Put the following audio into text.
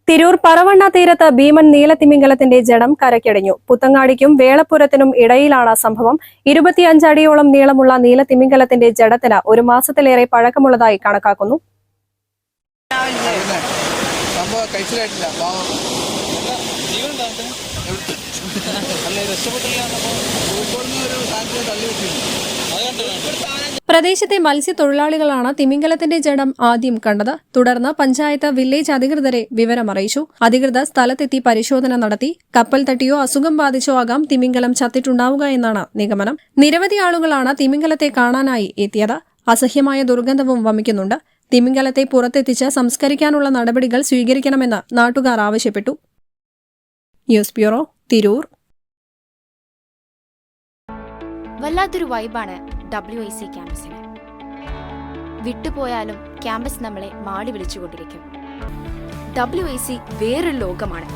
തിരൂർ പറവണ്ണ തീരത്ത് ഭീമൻ നീലത്തിമിംഗലത്തിന്റെ ജഡം കരയ്ക്കടിഞ്ഞു. പുത്തങ്ങാടിക്കും വേളപ്പുരത്തിനും ഇടയിലാണ് സംഭവം. 25 അടിയോളം നീളമുള്ള നീലത്തിമിംഗലത്തിന്റെ ജഡത്തിന് 1 മാസത്തിലേറെ പഴക്കമുള്ളതായി കണക്കാക്കുന്നു. പ്രദേശത്തെ മത്സ്യത്തൊഴിലാളികളാണ് തിമിംഗലത്തിന്റെ ജഡം ആദ്യം കണ്ടത്. തുടർന്ന് പഞ്ചായത്ത് വില്ലേജ് അധികൃതരെ വിവരമറിയിച്ചു. അധികൃതർ സ്ഥലത്തെത്തി പരിശോധന നടത്തി. കപ്പൽ തട്ടിയോ അസുഖം ബാധിച്ചോ ആകാം തിമിംഗലം ചത്തിട്ടുണ്ടാവുക എന്നാണ് നിഗമനം. നിരവധി ആളുകളാണ് തിമിംഗലത്തെ കാണാനായി എത്തിയത്. അസഹ്യമായ ദുർഗന്ധവും വമിക്കുന്നുണ്ട്. തിമിംഗലത്തെ പുറത്തെത്തിച്ച് സംസ്കരിക്കാനുള്ള നടപടികൾ സ്വീകരിക്കണമെന്ന് നാട്ടുകാർ ആവശ്യപ്പെട്ടു. News bureau, Tirur. വല്ലാത്തൊരു വൈബാണ് WIC ക്യാമ്പസിന്. വിട്ടുപോയാലും ക്യാമ്പസ് നമ്മളെ മാടി വിളിച്ചുകൊണ്ടിരിക്കും. WIC വേറൊരു ലോകമാണ്.